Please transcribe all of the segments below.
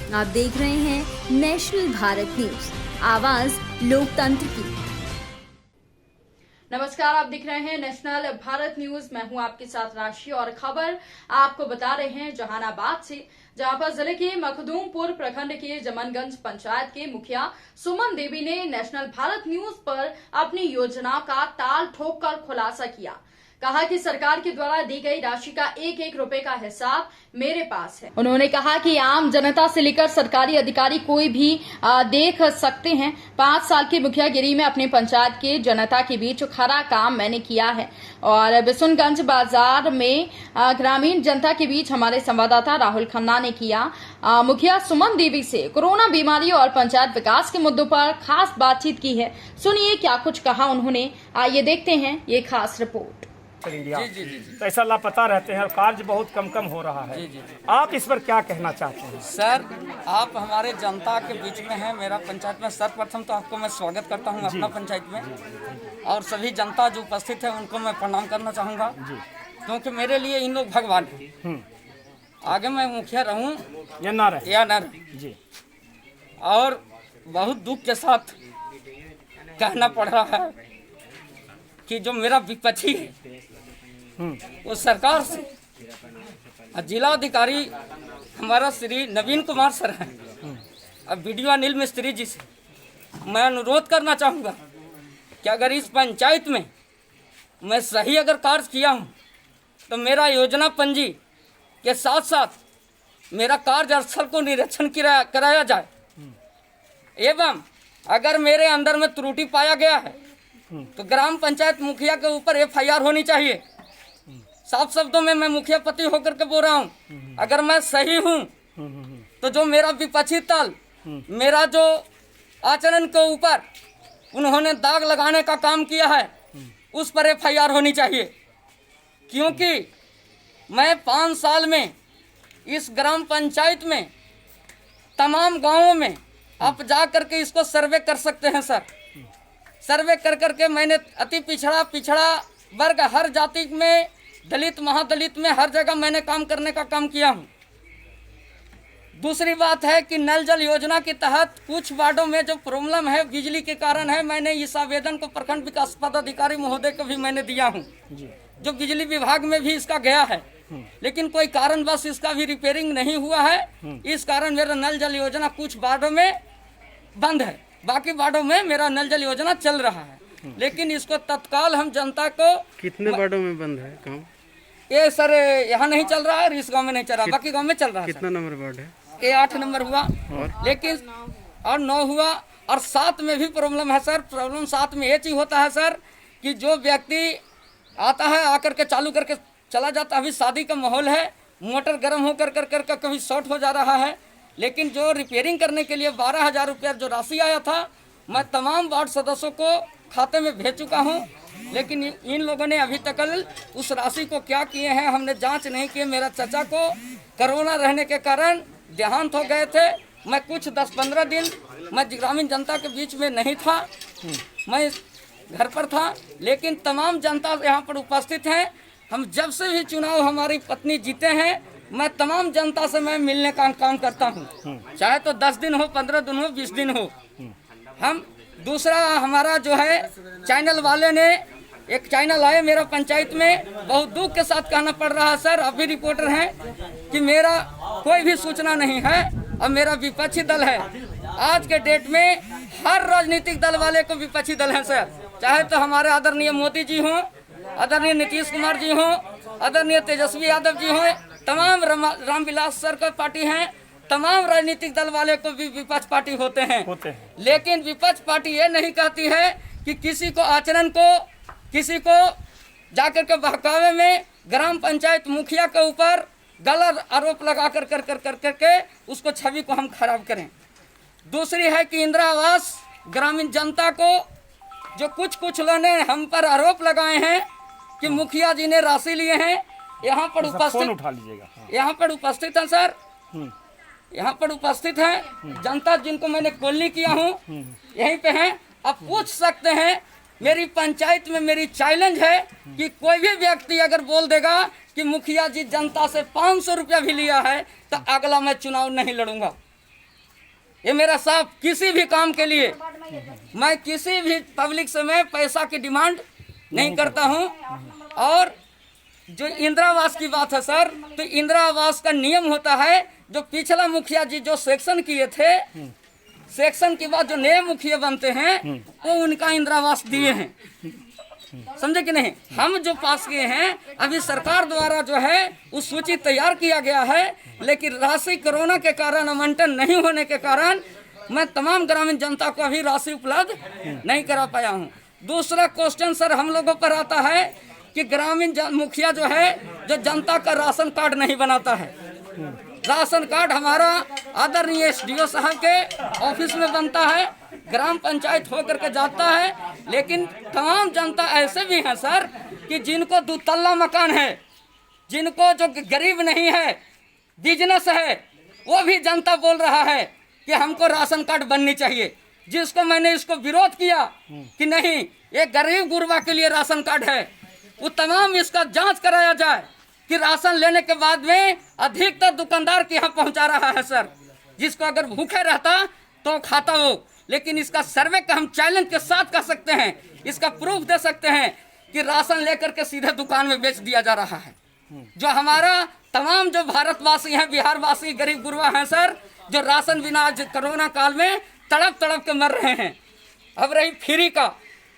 आप देख रहे हैं नेशनल भारत न्यूज, आवाज लोकतंत्र की। नमस्कार, आप दिख रहे हैं नेशनल भारत न्यूज। मैं हूं आपके साथ राशि और खबर आपको बता रहे हैं जहानाबाद से, जहां पर जिले के मखदूमपुर प्रखंड के जमनगंज पंचायत के मुखिया सुमन देवी ने नेशनल भारत न्यूज पर अपनी योजना का ताल ठोक कर खुलासा किया। कहा कि सरकार के द्वारा दी गई राशि का एक एक रुपए का हिसाब मेरे पास है। उन्होंने कहा कि आम जनता से लेकर सरकारी अधिकारी कोई भी देख सकते हैं। 5 साल की मुखियागिरी में अपने पंचायत के जनता के बीच खरा काम मैंने किया है। और बिशुनगंज बाजार में ग्रामीण जनता के बीच हमारे संवाददाता राहुल खन्ना ने किया मुखिया सुमन देवी से कोरोना बीमारी और पंचायत विकास के मुद्दों पर खास बातचीत की है। सुनिए क्या कुछ कहा उन्होंने, आइए देखते हैं ये खास रिपोर्ट। जी। तो ऐसा लापता रहते हैं और कार्य बहुत कम हो रहा है। जी। आप इस पर क्या कहना चाहते हैं? सर, आप हमारे जनता के बीच में हैं। मेरा पंचायत में सर्वप्रथम तो आपको मैं स्वागत करता हूं अपना पंचायत में, और सभी जनता जो उपस्थित है उनको मैं प्रणाम करना चाहूँगा, क्योंकि मेरे लिए इन लोग भगवान हैं। आगे मैं मुखिया रहूँ या ना रहे जी, और बहुत दुख के साथ कहना पड़ रहा है कि जो मेरा विपक्षी है वो सरकार से जिला अधिकारी हमारा श्री नवीन कुमार सर हैं, अब वीडियो अनिल मिस्त्री जी से मैं अनुरोध करना चाहूँगा कि अगर इस पंचायत में मैं सही अगर कार्य किया हूँ तो मेरा योजना पंजी के साथ साथ मेरा कार्यस्थल को निरीक्षण कराया जाए, एवं अगर मेरे अंदर में त्रुटि पाया गया है तो ग्राम पंचायत मुखिया के ऊपर FIR होनी चाहिए। साफ शब्दों में मैं मुखिया पति होकर के बोल रहा हूँ, अगर मैं सही हूँ तो जो मेरा विपक्षी दल मेरा जो आचरण के ऊपर उन्होंने दाग लगाने का काम किया है उस पर FIR होनी चाहिए, क्योंकि मैं 5 साल में इस ग्राम पंचायत में तमाम गांवों में आप जा करके इसको सर्वे कर सकते हैं सर। सर्वे कर करके मैंने अति पिछड़ा वर्ग हर जाति में, दलित महादलित में हर जगह मैंने काम करने का काम किया हूँ। दूसरी बात है कि नल जल योजना के तहत कुछ वार्डों में जो प्रॉब्लम है बिजली के कारण है, मैंने इस आवेदन को प्रखंड विकास पदाधिकारी महोदय को भी मैंने दिया हूँ, जो बिजली विभाग में भी इसका गया है, लेकिन कोई कारणवश इसका भी रिपेयरिंग नहीं हुआ है। इस कारण मेरा नल जल योजना कुछ वार्डों में बंद है, बाकी वार्डों में मेरा नल जल योजना चल रहा है। लेकिन इसको तत्काल हम जनता को। कितने वार्डों में बंद है काम? ये सर यहाँ नहीं चल रहा है, इस गांव में नहीं चल रहा, बाकी गांव में चल रहा है। कितना नंबर वार्ड है? ये 8 नंबर हुआ, लेकिन और 9 हुआ, और 7 में भी प्रॉब्लम है सर। प्रॉब्लम 7 में ये चीज़ होता है सर कि जो व्यक्ति आता है आकर के चालू करके चला जाता है। अभी शादी का माहौल है, मोटर गर्म होकर कर कभी शॉर्ट हो जा रहा है, लेकिन जो रिपेयरिंग करने के लिए 12,000 रुपया जो राशि आया था मैं तमाम वार्ड सदस्यों को खाते में भेज चुका हूं, लेकिन इन लोगों ने अभी तक उस राशि को क्या किए हैं हमने जांच नहीं किए। मेरा चाचा को कोरोना रहने के कारण देहांत हो गए थे। मैं कुछ 10-15 दिन मैं ग्रामीण जनता के बीच में नहीं था, मैं घर पर था, लेकिन तमाम जनता यहाँ पर उपस्थित हैं। हम जब से भी चुनाव हमारी पत्नी जीते हैं, मैं तमाम जनता से मैं मिलने का काम करता हूँ, चाहे तो 10 दिन हो, 15 दिन हो, 20 दिन हो। हम दूसरा हमारा जो है चैनल वाले ने एक चैनल आए मेरा पंचायत में, बहुत दुख के साथ कहना पड़ रहा है सर, अभी रिपोर्टर हैं कि मेरा कोई भी सूचना नहीं है और मेरा विपक्षी दल है। आज के डेट में हर राजनीतिक दल वाले को विपक्षी दल है सर, चाहे तो हमारे आदरणीय मोदी जी हों, आदरणीय नीतीश कुमार जी हों, आदरणीय तेजस्वी यादव जी हों, तमाम रामविलास सर का पार्टी हैं, तमाम राजनीतिक दल वाले को भी विपक्ष पार्टी होते हैं। लेकिन विपक्ष पार्टी ये नहीं कहती है कि किसी को आचरण को, किसी को जाकर के बहकावे में ग्राम पंचायत मुखिया के ऊपर गलत आरोप लगा कर उसको छवि को हम खराब करें। दूसरी है कि इंदिरा आवास ग्रामीण जनता को जो कुछ लोगों ने हम पर आरोप लगाए हैं कि मुखिया जी ने राशि लिए हैं, यहाँ पर उपस्थित उठा लीजिएगा, यहाँ पर उपस्थित है सर, यहाँ पर उपस्थित है जनता जिनको मैंने कॉलोनी किया हूँ, यहीं पे हैं। अब पूछ सकते हैं, मेरी पंचायत में मेरी चैलेंज है कि कोई भी व्यक्ति अगर बोल देगा कि मुखिया जी जनता से 500 रुपया भी लिया है तो अगला मैं चुनाव नहीं लड़ूंगा। ये मेरा साफ, किसी भी काम के लिए मैं किसी भी पब्लिक से मैं पैसा की डिमांड नहीं करता हूँ। और जो इंदिरा आवास की बात है सर, तो इंदिरा आवास का नियम होता है, जो पिछला मुखिया जी जो सेक्शन किए थे, सेक्शन के बाद जो नए मुखिया बनते हैं वो उनका इंदिरा आवास दिए हैं, समझे कि नहीं। हम जो पास किए हैं अभी सरकार द्वारा जो है उस सूची तैयार किया गया है, लेकिन राशि कोरोना के कारण आवंटन नहीं होने के कारण मैं तमाम ग्रामीण जनता को अभी राशि उपलब्ध नहीं करा पाया हूँ। दूसरा क्वेश्चन सर हम लोगों पर आता है कि ग्रामीण मुखिया जो है जो जनता का राशन कार्ड नहीं बनाता है। राशन कार्ड हमारा आदरणीय एसडीओ साहब के ऑफिस में बनता है, ग्राम पंचायत होकर के जाता है, लेकिन तमाम जनता ऐसे भी हैं सर कि जिनको 2 तल्ला मकान है, जिनको जो गरीब नहीं है, बिजनेस है, वो भी जनता बोल रहा है कि हमको राशन कार्ड बननी चाहिए। जिसको मैंने इसको विरोध किया कि नहीं, ये गरीब गुरबा के लिए राशन कार्ड है, वो तमाम इसका जांच कराया जाए कि राशन लेने के बाद में अधिकतर दुकानदार के यहाँ पहुँचा रहा है सर। जिसको अगर भूखे रहता तो खाता हो, लेकिन इसका सर्वे का हम चैलेंज के साथ कर सकते हैं, इसका प्रूफ दे सकते हैं कि राशन लेकर के सीधे दुकान में बेच दिया जा रहा है। जो हमारा तमाम जो भारतवासी हैं, बिहारवासी गरीब गुरबा हैं सर, जो राशन बिना आज कोरोना काल में तड़प तड़प के मर रहे हैं। अब रही फ्री का,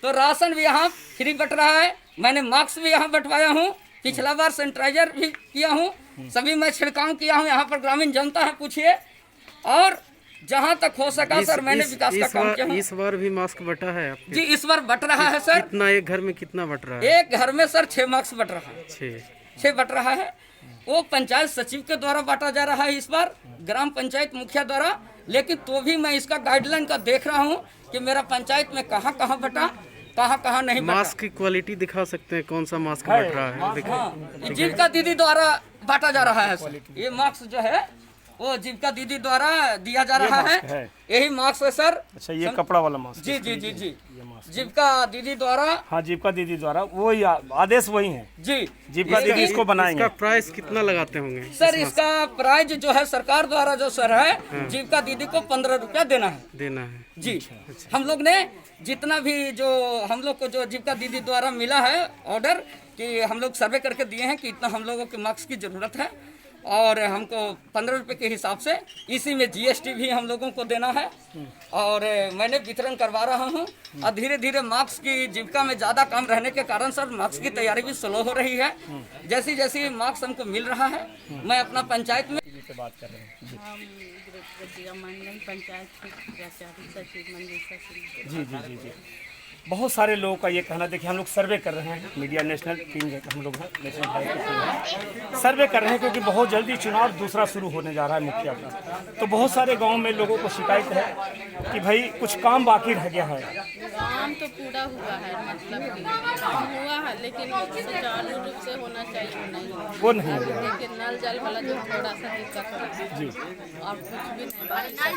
तो राशन भी यहाँ फ्री बट रहा है। मैंने मास्क भी यहाँ बंटवाया हूँ, पिछला बार सैनिटाइजर भी किया हूँ, सभी मैं छिड़काव किया हूँ। यहाँ पर ग्रामीण जनता है, पूछिए। और जहाँ तक हो सका सर मैंने विकास का काम किया हूँ। इस बार भी मास्क बटा है आपके? जी इस बार बट रहा है सर। कितना, एक घर में कितना बट रहा है? एक घर में सर 6 मास्क बट रहा है, 6 बट रहा है। वो पंचायत सचिव के द्वारा बांटा जा रहा है इस बार, ग्राम पंचायत मुखिया द्वारा। लेकिन तो भी मैं इसका गाइडलाइन का देख रहा हूँ कि मेरा पंचायत में कहाँ कहाँ बटा, कहाँ कहाँ नहीं बटा। मास्क की क्वालिटी दिखा सकते हैं, कौन सा मास्क बट रहा है? हाँ, जीविका दीदी द्वारा बांटा जा रहा है सर। ये मास्क जो है वो जीविका दीदी द्वारा दिया जा रहा है, यही मास्क है सर। अच्छा, ये कपड़ा वाला मास्क? जी जी जी जी, जीविका दीदी द्वारा। हाँ, जीविका दीदी द्वारा, वही आदेश वही है जी। जीविका दीदी इसको बनाएंगे। इसका प्राइस कितना लगाते होंगे सर? इसका प्राइस जो है सरकार द्वारा जो सर है, जीविका दीदी को 15 रुपया देना है जी। हम लोग ने जितना भी जो हम लोग को जो जीविका दीदी द्वारा मिला है ऑर्डर, कि हम लोग सर्वे करके दिए हैं कि इतना हम लोगों के मास्क की जरूरत है, और हमको 15 रुपये के हिसाब से, इसी में जीएसटी भी हम लोगों को देना है। और मैंने वितरण करवा रहा हूँ। और धीरे धीरे मास्क की जीविका में ज़्यादा काम रहने के कारण सर मास्क की तैयारी भी स्लो हो रही है। जैसी जैसी मास्क हमको मिल रहा है, मैं अपना पंचायत में बात कर रहे हैं। जी जी जी जी, बहुत सारे लोगों का ये कहना, देखिए हम लोग सर्वे कर रहे हैं, मीडिया नेशनल टीम हम लोग हैं, नेशनल हाई की टीम है, सर्वे कर रहे हैं क्योंकि बहुत जल्दी चुनाव दूसरा शुरू होने जा रहा है मुखिया का। तो बहुत सारे गांव में लोगों को शिकायत है कि भाई कुछ काम बाकी रह गया है। काम तो पूरा हुआ है, मतलब कि काम हुआ है, लेकिन सुचारू रूप से होना चाहिए, वो नहीं है। देखिए नल जल वाला जो थोड़ा सा दिक्कत है जी, और कुछ भी नहीं,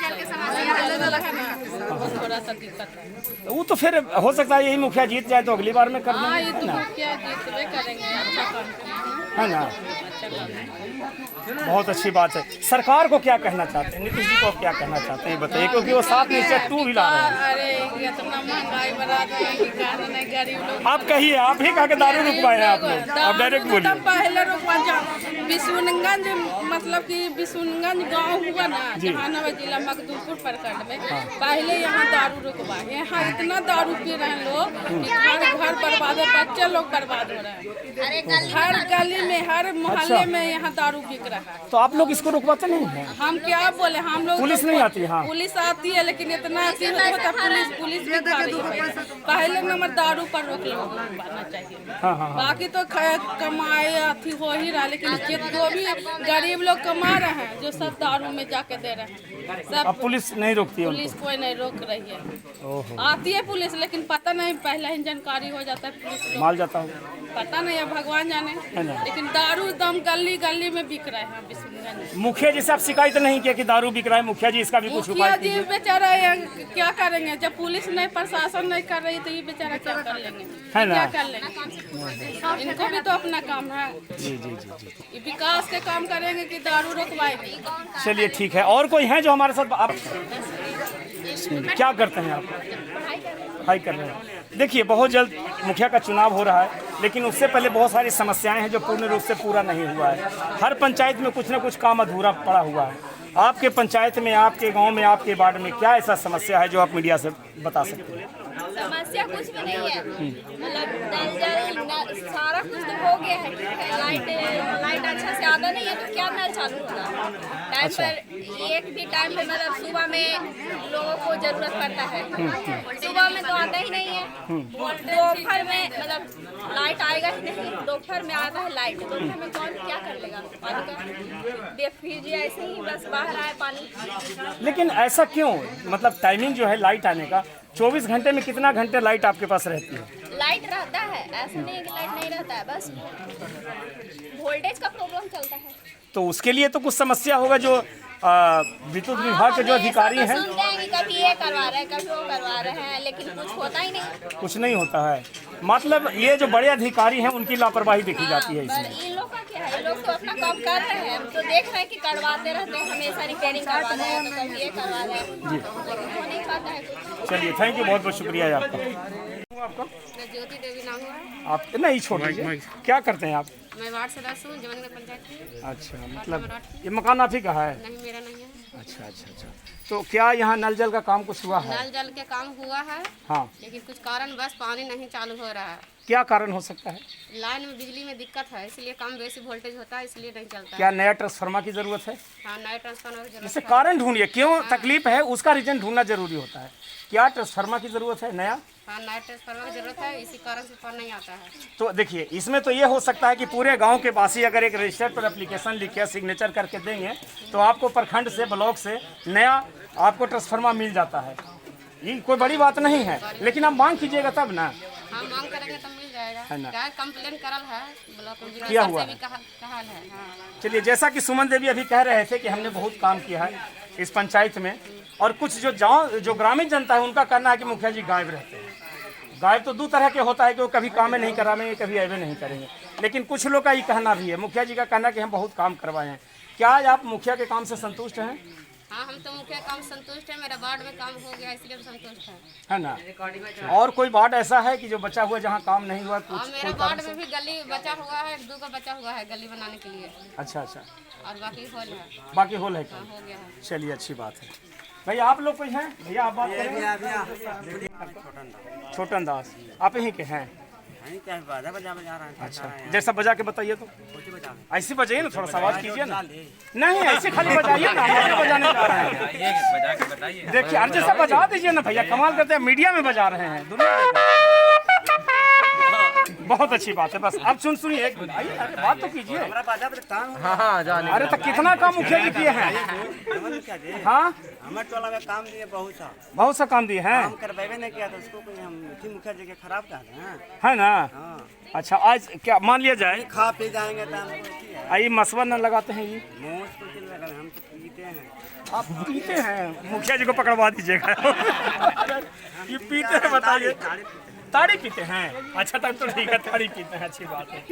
वो थोड़ा सा दिक्कत है। वो तो फिर हो सकता है यही मुखिया जीत जाए तो अगली बार में कर हाँ, ये देंगे तो ना, क्या जीतवे करेंगे, अच्छा काम करेंगे, है ना। अच्छा काम। बहुत अच्छी बात है। सरकार को क्या कहना चाहते हैं, नीतीश जी को क्या कहना चाहते हैं बताइए, क्योंकि वो साथ में स्टेप 2 भी ला रहे हैं। अरे इतना महंगाई बढ़ा रहे हैं कि कारण है गरीब लोग। आप कहिए, आप ही कहा के दारू रुकवाए हैं आप लोग, आप डायरेक्ट बोलिए। पहले रुकवा बिशुनगंज, मतलब कि बिशुनगंज गांव हुआ ना जहानाबाद जिला मखदूमपुर प्रखंड में, पहले यहाँ दारू रुकवाए। यहाँ इतना दारू पी रहे हैं लोग कि घर घर बर्बाद है, बच्चे लोग बर्बाद हो रहे हैं। हर गली में, हर मोहल्ले में यहाँ दारू बिक रहा है। तो आप लोग इसको रुकवाते नहीं हैं? हम क्या बोले, हम लोग पुलिस नहीं आती? हाँ, पुलिस आती है, लेकिन इतना अथी होता है, पुलिस भी खा रही है। पहले नंबर दारू पर रोक लगाना चाहिए। हाँ हाँ, बाकी तो कमाए अथी हो ही रहा, लेकिन जो भी गरीब लोग कमा रहे हैं, जो सब दारू में जाके दे रहे हैं, सब अब पुलिस नहीं रोकती है? पुलिस कोई नहीं रोक रही है। आती है पुलिस, लेकिन पता नहीं, पहले ही जानकारी हो जाता है, पुलिस माल जाता हूँ, पता नहीं है, भगवान जाने। लेकिन दारू दम गली गली में बिक रहे हैं बिशुनगंज। मुखिया जी से आप शिकायत नहीं किया कि दारू बिक रहा है? मुखिया जी इसका भी कुछ उपाय मुखिया जी बेचारा क्या करेंगे, जब पुलिस नहीं, प्रशासन नहीं कर रही, तो ये बेचारा क्या कर लेंगे, है ना? क्या कर लेंगे? इनको भी तो अपना काम है। जी जी जी जी, ये विकास के काम करेंगे कि दारू रोकवाएंगे? चलिए ठीक है। और कोई है जो हमारे साथ आप क्या करते हैं आप? पढ़ाई कर रहे हैं। देखिए, बहुत जल्द मुखिया का चुनाव हो रहा है, लेकिन उससे पहले बहुत सारी समस्याएं हैं जो पूर्ण रूप से पूरा नहीं हुआ है। हर पंचायत में कुछ ना कुछ काम अधूरा पड़ा हुआ है। आपके पंचायत में, आपके गांव में, आपके वार्ड में क्या ऐसा समस्या है जो आप मीडिया से बता सकते हैं? समस्या कुछ भी नहीं है, मतलब नल जल सारा कुछ तो हो गया है, ठीक है। लाइट अच्छा से आता नहीं है तो क्या नल चालू होगा टाइम पर? एक भी टाइम पे मतलब सुबह में लोगों को जरूरत पड़ता है, सुबह में तो आता ही नहीं है। दोपहर में मतलब लाइट आएगा ही नहीं, दोपहर में आता है लाइट, दोपहर में कौन क्या कर लेगा पानी का? बेफिजी ऐसे ही बस बाहर आए पानी। लेकिन ऐसा क्यों? मतलब टाइमिंग जो है लाइट आने का, 24 घंटे में कितना घंटे लाइट आपके पास रहती है? लाइट रहता है, ऐसा नहीं है कि लाइट नहीं रहता है, बस वोल्टेज का प्रॉब्लम चलता है। तो उसके लिए तो कुछ समस्या होगा। जो विद्युत विभाग के जो अधिकारी हैं, सुनते हैं कि कभी ये करवा रहे हैं, कभी वो करवा रहे हैं, लेकिन कुछ होता ही नहीं। कुछ नहीं होता है। मतलब ये जो बड़े अधिकारी हैं उनकी लापरवाही देखी जाती है पर इसमें। इन लोग का क्या है, ये लोग तो अपना काम कर रहे हैं, हम तो देख रहे हैं कि करवाते रहते हैं, हमेशा रिपेयरिंग करवा रहे हैं, तो कभी ये करवा रहे हैं, लेकिन हो नहीं पाता है कुछ। चलिए, थैंक यू, बहुत बहुत शुक्रिया है आपका। ज्योति देवी नाम है। आप नहीं छोड़ दीजिए, क्या करते हैं आप? मैं वार्ड सदस्य हूँ जमनगर पंचायत की। अच्छा, मतलब ये मकान आप ही का है? नहीं, मेरा नहीं है। अच्छा अच्छा अच्छा। तो क्या यहाँ नल जल का काम कुछ हुआ है? नल जल के काम हुआ है, हाँ, लेकिन कुछ कारण बस पानी नहीं चालू हो रहा है। क्या कारण हो सकता है? लाइन में बिजली में दिक्कत है, इसलिए कम बेसी वोल्टेज होता है, इसलिए नहीं चलता है। क्या नया ट्रांसफार्मर की जरूरत है? हाँ, नए ट्रांसफार्मर की जरूरत जैसे है। कारण ढूंढिए, क्यों तकलीफ है उसका रीजन ढूंढना जरूरी होता है। क्या ट्रांसफार्मर की जरूरत है नया? हाँ, नए ट्रांसफार्मर की जरूरत है, इसी कारण से पानी नहीं आता है। तो देखिए, इसमें तो ये हो सकता है कि पूरे गांव के वासी अगर एक रजिस्टर पर एप्लीकेशन लिख के सिग्नेचर करके देंगे तो आपको प्रखंड से, ब्लॉक से नया आपको ट्रांसफार्मर मिल जाता है। ये कोई बड़ी बात नहीं है, लेकिन आप मांग कीजिएगा तब ना। हाँ, मांग करेंगे तब मिल जाएगा। है ना? क्या कंप्लेन करल है ब्लॉक में, किया हुआ भी कहा है। हाँ। चलिए, जैसा कि सुमन देवी अभी कह रहे थे कि हमने बहुत काम किया है इस पंचायत में, और कुछ जो ग्रामीण जनता है उनका कहना है कि मुखिया जी गायब रहते हैं। गायब तो दो तरह के होता है कि वो कभी काम में नहीं कराएंगे, कभी अवे नहीं करेंगे, लेकिन कुछ लोग का ये कहना भी है, मुखिया जी का कहना कि हम बहुत काम करवाए हैं। क्या आप मुखिया के काम से संतुष्ट हैं? हाँ, हम तो मुखिया काम संतुष्ट है, मेरा वार्ड में काम हो गया इसलिए हम संतुष्ट हैं। है ना? और कोई वार्ड ऐसा है कि जो बचा हुआ जहाँ काम नहीं हुआ? और कुछ मेरा कोई कारण वार्ड से? में भी गली बचा हुआ है, 2 का बचा हुआ है गली बनाने के लिए, अच्छा अच्छा, और बाकी हॉल है। बाकी होल है क्या? हाँ, हो गया है। चलिए, अच्छी बात है। भैया आप लोग कोई हैं? भैया आप बात करेंगे? छोटन दास, आप यहीं के हैं? अच्छा, जैसा बजा के बताइए तो। ऐसे बजाइए ना, थोड़ा सा आवाज कीजिए ना। नहीं, ऐसे खाली बजाइए ना, ऐसे बजाने जा रहे हैं। देखिए, हर जैसा बजा दीजिए ना भैया, कमाल करते हैं, मीडिया में बजा रहे हैं, दुनिया बहुत अच्छी बात है। बस अब सुनिए, एक आइए, बात तो कीजिए। अरे तो कितना काम मुखिया जी किए हैं? हाँ, हमारे टोला में काम दिए बहुत सा काम दिए हैं। हम करवावे नहीं किया तो उसको कोई हम मुखिया जी के खराब कर रहे हैं। है ना? हाँ, अच्छा, आज क्या मान लिया जाए, खा पी जाएंगे तो हम ये मसवा न लगाते हैं, ये मोच को चिल लगा, हम तो पीते हैं। आप पीते हैं? मुखिया जी को पकड़वा दीजिएगा। ये पीते हैं, बताइए। ताड़ी पीते हैं? अच्छा, तब तो ठीक है, ताड़ी पीते हैं, अच्छी बात है।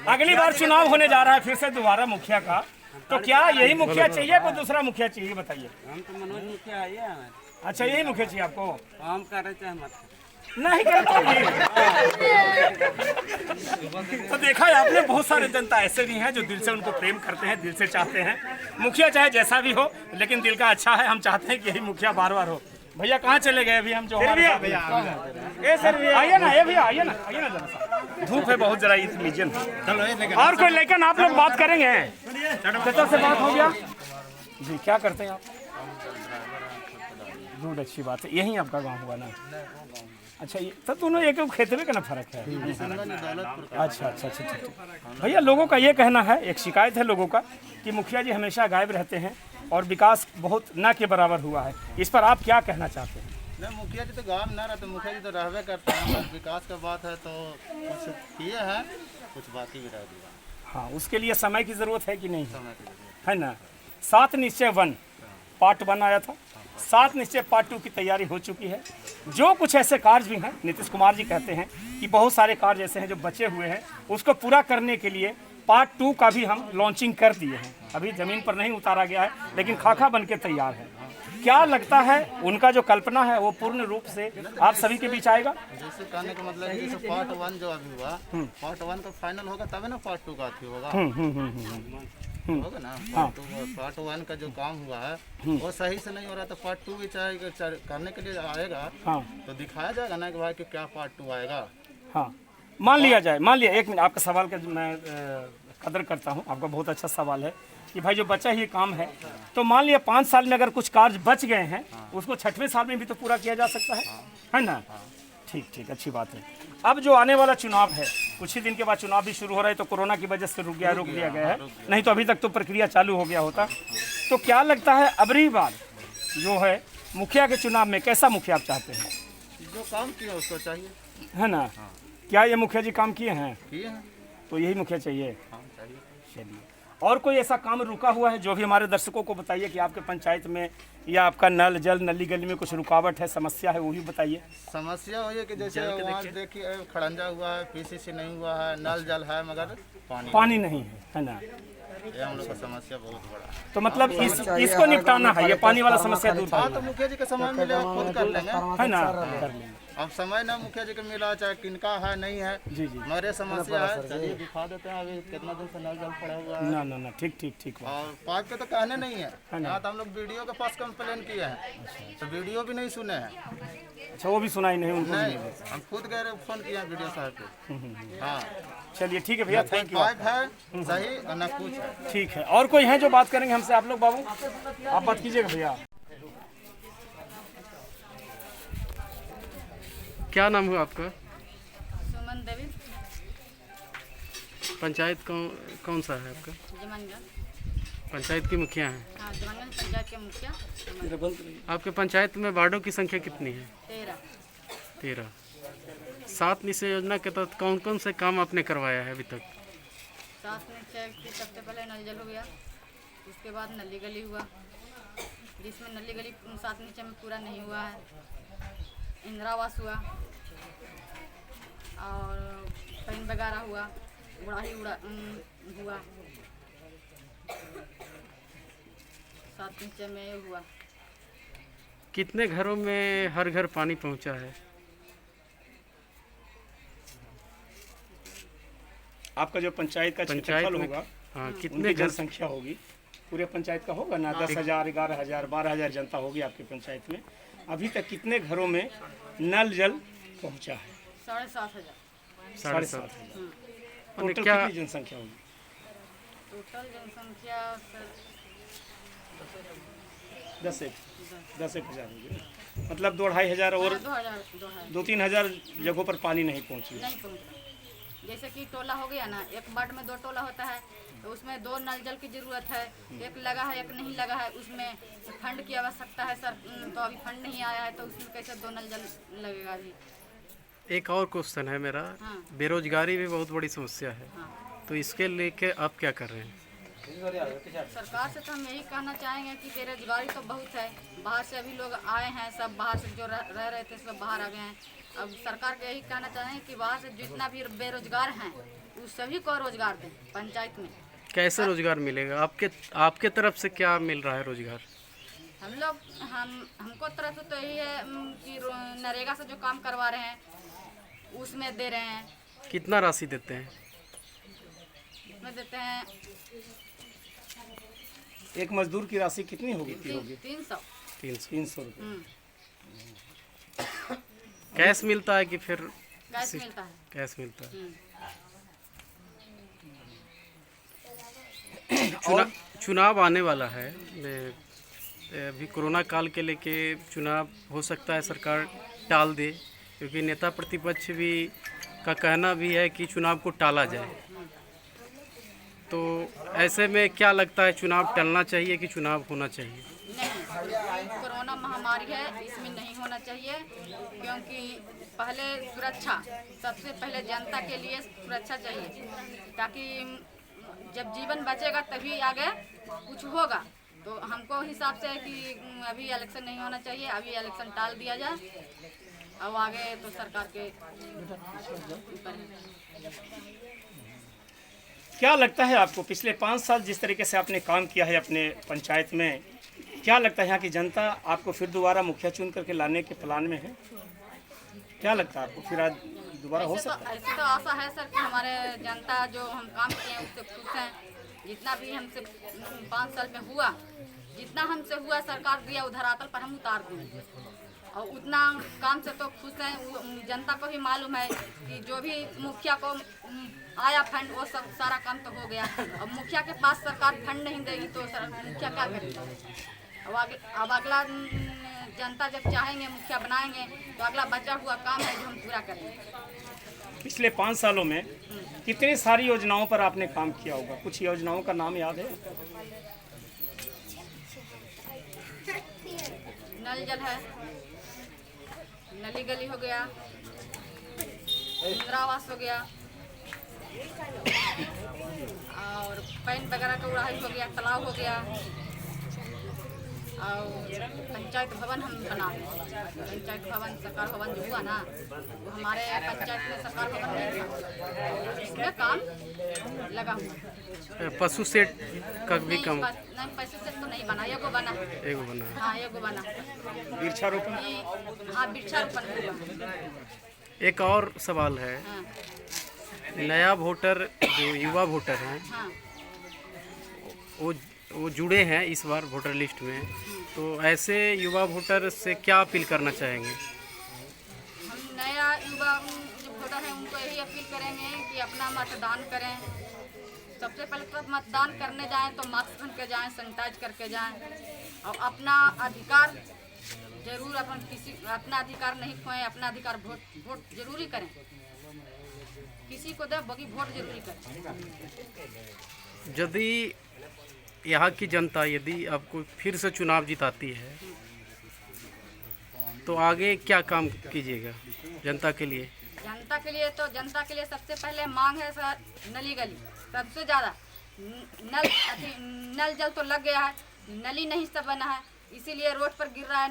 अगली बार चुनाव होने जा रहा है फिर से दोबारा मुखिया का, तो क्या यही मुखिया चाहिए, कोई दूसरा मुखिया चाहिए? बताइए। हम तो मनोज मुखिया आइए। अच्छा, यही मुखिया चाहिए आपको? काम कर रहे थे मत नहीं करते जी। तो देखा है आपने, बहुत सारे जनता ऐसे भी हैं जो दिल से उनको प्रेम करते हैं, दिल से चाहते हैं मुखिया चाहे जैसा भी हो, लेकिन दिल का अच्छा है। हम चाहते हैं कि यही मुखिया बार बार हो। भैया कहाँ चले गए अभी? हम जो आइए ना, ये भैया आइए ना, जरा सा धूप है बहुत, जरा इस लीजिए। और कोई लेकिन आप लोग बात करेंगे? चाचा से बात हो गया जी? क्या करते हैं आप? दूध, अच्छी बात है। यही आपका गाँव हुआ ना? अच्छा, ये तो दोनों एक खेतवे का ना फर्क है। अच्छा अच्छा अच्छा अच्छा। भैया, लोगों का ये कहना है, एक शिकायत है लोगों का कि मुखिया जी हमेशा गायब रहते हैं और विकास बहुत ना के बराबर हुआ है। इस पर आप क्या कहना चाहते हैं? नहीं, मुखिया जी तो गाँव ना रहते, मुखिया जी तो रहबे करते हैं। विकास का बात है तो कुछ किए हैं, कुछ बाकी भी रह गया। हाँ, उसके लिए समय की ज़रूरत है कि नहीं? समय की जरूरत है ना? 7 निश्चय 1 पार्ट 1 आया था, 7 निश्चय पार्ट 2 की तैयारी हो चुकी है। जो कुछ ऐसे कार्य भी हैं, नीतीश कुमार जी कहते हैं कि बहुत सारे कार्य ऐसे हैं जो बचे हुए हैं, उसको पूरा करने के लिए पार्ट 2 का भी हम लॉन्चिंग कर दिए हैं। अभी ज़मीन पर नहीं उतारा गया है, लेकिन खाका बन के तैयार है। क्या लगता है उनका जो कल्पना है वो पूर्ण रूप से आप सभी के बीच आएगा? जैसे कहने का मतलब है जैसे पार्ट 1 जो अभी हुआ, पार्ट 1 का फाइनल होगा तभी ना पार्ट 2 का अथी होगा। होगा ना पार्ट 1 का जो काम हुआ है वो सही से नहीं हो रहा तो पार्ट 2 भी चाहे करने के लिए आएगा तो दिखाया जाएगा ना कि भाई कि क्या पार्ट 2 आएगा। हाँ, मान लिया जाए, मान लिया, एक मिनट, आपका सवाल का मैं कदर करता हूँ, आपका बहुत अच्छा सवाल है कि भाई जो बचा ही काम है, तो मान लिया 5 साल में अगर कुछ कार्य बच गए हैं उसको 6वें साल में भी तो पूरा किया जा सकता है ना? ठीक ठीक, अच्छी बात है। अब जो आने वाला चुनाव है, कुछ ही दिन के बाद चुनाव भी शुरू हो रहा है, तो कोरोना की वजह से रोक दिया गया है, नहीं तो अभी तक तो प्रक्रिया चालू हो गया होता। तो क्या लगता है अबरी बार जो है मुखिया के चुनाव में कैसा मुखिया आप चाहते हैं? जो काम किया उसको चाहिए, है ना? क्या ये मुखिया जी काम किए हैं? किए हैं तो यही मुखिया चाहिए। चाहिए। चलिए, और कोई ऐसा काम रुका हुआ है जो भी हमारे दर्शकों को बताइए कि आपके पंचायत में या आपका नल जल नली गली में कुछ रुकावट है, समस्या है, वो भी बताइए। समस्या हुई है कि जैसे वहाँ देखिए खड़ंजा हुआ है, पीसीसी नहीं हुआ है, नल जल है मगर पानी नहीं है ना? ये हम लोग का समस्या बहुत बड़ा है। तो मतलब इसको निपटाना है, ये पानी वाला समस्या दूर हाँ, तो मुखिया जी का समय मिलेगा खुद कर लेंगे, है ना? कर लेंगे। अब समय ना मुखिया जी का मिला चाहे किनका है नहीं है, जी जी, हमारे समस्या है, चलिए दिखा देते हैं। अभी कितना दिन से नल जल पड़ा हुआ है। ना ठीक ठीक ठीक। और पाइप के तो कहने नहीं है, यहाँ तो हम लोग वीडियो के पास कंप्लेन किए हैं तो वीडियो भी नहीं सुने हैं। अच्छा, वो भी सुनाई नहीं उनको? नहीं, हम खुद गए फोन किए हैं वीडियो साहब को। हाँ, चलिए ठीक है भैया, थैंक यू। पाइप है सही और ना कुछ है। ठीक है, और कोई है जो बात करेंगे हमसे? आप लोग बाबू आप बात कीजिएगा भैया। क्या नाम हुआ आपका? सुमन देवी, पंचायत कौन सा है आपका? जमनगंज। पंचायत की मुखिया हैं? हाँ, जमनगंज पंचायत के मुखिया। आपके पंचायत में वार्डों की संख्या कितनी है? 13। 7 निश्चय योजना के तहत कौन कौन से काम आपने करवाया है अभी तक? 7 निश्चय की सबसे पहले नल जल हो गया, उसके बाद नली गली हुआ, जिसमें नली गली 7 निश्चय में पूरा नहीं हुआ है। इंदिरा आवास हुआ और पेन वगैरह हुआ, उड़ाही हुआ, 7 निश्चय में ये हुआ। कितने घरों में हर घर पानी पहुंचा है? आपका जो पंचायत का क्षेत्रफल होगा, हाँ, कितने जनसंख्या होगी पूरे पंचायत का होगा ना? 10,000, 11,000, 12,000 जनता होगी आपकी पंचायत में। अभी तक कितने घरों में नल जल पहुंचा है? 7,500। 7,500। टोटल कितनी जनसंख्या होगी? टोटल जनसंख्या 10,000 होगी, मतलब 2,500 और 2-3 हज़ार जगहों पर पानी नहीं पहुंची। जैसे कि टोला हो गया ना, एक वार्ड में 2 टोला होता है तो उसमें 2 नल जल की ज़रूरत है, एक लगा है एक नहीं लगा है, उसमें फंड की आवश्यकता है सर, तो अभी फंड नहीं आया है तो उसमें कैसे 2 नल जल लगेगा जी। एक और क्वेश्चन है मेरा। हाँ। बेरोजगारी भी बहुत बड़ी समस्या है। हाँ। तो इसके लेके आप क्या कर रहे हैं? सरकार से तो हम यही कहना चाहेंगे कि बेरोजगारी तो बहुत है, बाहर से अभी लोग आए हैं, सब बाहर से जो रह रहे थे सब बाहर आ गए हैं। अब सरकार को यही कहना चाहेंगे कि बाहर से जितना भी बेरोजगार हैं उस सभी को रोजगार दें पंचायत में। कैसे रोजगार मिलेगा? आपके तरफ से क्या मिल रहा है रोजगार? हमको तरफ से तो यही है कि नरेगा से जो काम करवा रहे हैं उसमें दे रहे हैं। कितना राशि देते हैं? उसमें देते हैं एक मजदूर की राशि कितनी होगी? 300 रुपये। कैश मिलता है कि फिर गैस मिलता है? कैश मिलता है। चुनाव आने वाला है, अभी कोरोना काल के लेके चुनाव हो सकता है सरकार टाल दे, क्योंकि नेता प्रतिपक्ष भी का कहना भी है कि चुनाव को टाला जाए। तो ऐसे में क्या लगता है, चुनाव टलना चाहिए कि चुनाव होना चाहिए? नहीं, कोरोना महामारी है, इसमें नहीं होना चाहिए, क्योंकि पहले सुरक्षा, सबसे पहले जनता के लिए सुरक्षा चाहिए, ताकि जब जीवन बचेगा तभी आगे कुछ होगा। तो हमको हिसाब से है कि अभी इलेक्शन नहीं होना चाहिए, अभी इलेक्शन टाल दिया जाए, अब आगे तो सरकार के ऊपर है। क्या लगता है आपको पिछले 5 साल जिस तरीके से आपने काम किया है अपने पंचायत में, क्या लगता है यहाँ की जनता आपको फिर दोबारा मुखिया चुन करके लाने के प्लान में है? क्या लगता है आपको फिर आज दोबारा हो सकता है? ऐसे तो आशा है सर कि हमारे जनता जो हम काम किए हैं उससे खुश हैं। जितना भी हमसे 5 साल में हुआ, जितना हमसे हुआ सरकार दिया उधर आतल पर हम उतार देंगे, और उतना काम से तो खुश हैं। जनता को भी मालूम है कि जो भी मुखिया को आया फंड वो सब सारा काम तो हो गया। अब मुखिया के पास सरकार फंड नहीं देगी तो मुखिया क्या करेगा? अब अगला जनता जब चाहेंगे मुखिया बनाएंगे तो अगला बचा हुआ काम है जो हम पूरा करेंगे। पिछले 5 सालों में कितनी सारी योजनाओं पर आपने काम किया होगा, कुछ योजनाओं का नाम याद है? नल जल है, नली गली हो गया, इंदिरा आवास हो गया, और पैन वगैरह का उड़ाही हो गया, तालाब हो गया, और पंचायत भवन हम बना रहे हैं। पंचायत भवन सरकार भवन जो हुआ ना वो हमारे पंचायत में सरकार भवन नहीं था, इसमें काम लगा हुआ। पशु सेट का भी काम? नहीं, पशु सेट तो नहीं बना, एगो बना। एगो बना? हाँ, एगो बना। वृक्षारोपण? हाँ, वृक्षारोपण हुआ। एक और सवाल है, हाँ। नया वोटर जो युवा वोटर हैं, हाँ। वो जुड़े हैं इस बार वोटर लिस्ट में, तो ऐसे युवा वोटर से क्या अपील करना चाहेंगे? हम नया युवा जो वोटर हैं उनको यही अपील करेंगे कि अपना मतदान करें। सबसे पहले तो मतदान करने जाएं तो मास्क पहन के जाएं, सैनिटाइज करके जाएं, और अपना अधिकार जरूर अपना अधिकार नहीं खोएं। अपना अधिकार वोट जरूरी करें, किसी को दे बाकी वोट जरूरी करें। यदि यहाँ की जनता यदि आपको फिर से चुनाव जिताती है तो आगे क्या काम कीजिएगा जनता के लिए? जनता के लिए तो जनता के लिए सबसे पहले मांग है सर नली गली, सबसे ज़्यादा नल जल तो लग गया है, नली नहीं सब बना है, इसीलिए रोड पर गिर रहा है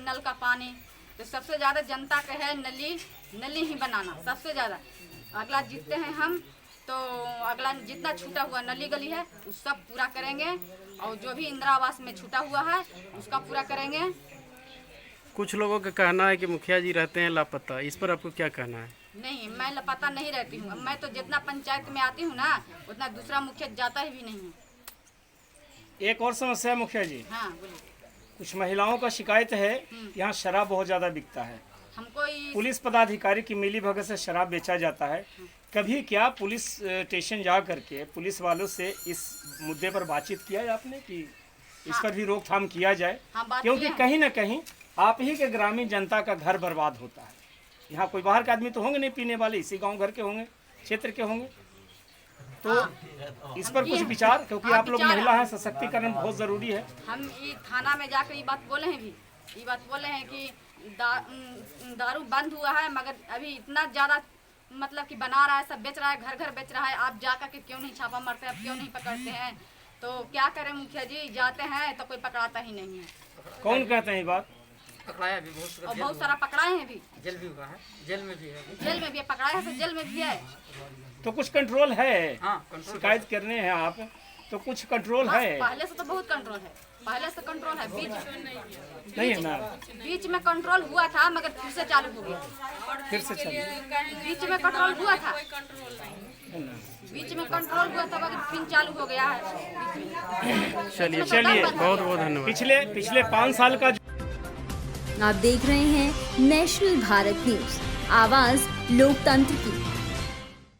नल का पानी। तो सबसे ज़्यादा जनता का है नली ही बनाना सबसे ज़्यादा। अगला जीतते हैं हम तो अगला जितना छूटा हुआ नली गली है उस सब पूरा करेंगे, और जो भी इंदिरा आवास में छूटा हुआ है उसका पूरा करेंगे। कुछ लोगों का कहना है कि मुखिया जी रहते हैं लापता, इस पर आपको क्या कहना है? नहीं, मैं लापता नहीं रहती हूँ। मैं तो जितना पंचायत में आती हूँ ना उतना दूसरा मुखिया जाता ही भी नहीं है। एक और समस्या है मुखिया जी। हाँ, बोलिए। कुछ महिलाओं का शिकायत है यहाँ शराब बहुत ज़्यादा बिकता है, हमको पुलिस पदाधिकारी की मिलीभगत से शराब बेचा जाता है। कभी क्या पुलिस स्टेशन जा करके पुलिस वालों से इस मुद्दे पर बातचीत किया है आपने कि इस पर भी रोकथाम किया जाए? क्योंकि कहीं ना कहीं आप ही के ग्रामीण जनता का घर बर्बाद होता है। यहाँ कोई बाहर के आदमी तो होंगे नहीं पीने वाले, इसी गांव घर के होंगे, क्षेत्र के होंगे, तो इस पर कुछ विचार, क्योंकि आप लोग महिला हैं, सशक्तिकरण बहुत ज़रूरी है। हम ये थाना में जाकर ये बात बोले हैं कि दारू बंद हुआ है, मगर अभी इतना ज़्यादा मतलब कि बना रहा है, सब बेच रहा है, घर घर बेच रहा है। आप जाकर के क्यों नहीं छापा मारते हैं, क्यों नहीं पकड़ते हैं? तो क्या करें मुखिया जी, जाते हैं तो कोई पकड़ाता ही नहीं है। कौन कहते हैं ये बात? पकड़ाया भी बहुत, और बहुत सारा पकड़ाए हैं भी, जेल भी हुआ है, जेल में भी है, जेल में भी है, पकड़ाया है, जेल में भी है। तो कुछ कंट्रोल है? हाँ, शिकायत करने हैं आप तो कुछ कंट्रोल है? पहले से तो बहुत कंट्रोल है, पहले से कंट्रोल है। नहीं है ना? बीच में कंट्रोल हुआ था मगर फिर से चालू हो गया। फिर से चालू? बीच में कंट्रोल हुआ था, बीच में कंट्रोल हुआ था मगर फिर चालू हो गया है। चलिए बहुत बहुत धन्यवाद। पिछले 5 साल का आप देख रहे हैं नेशनल भारत न्यूज, आवाज लोकतंत्र की।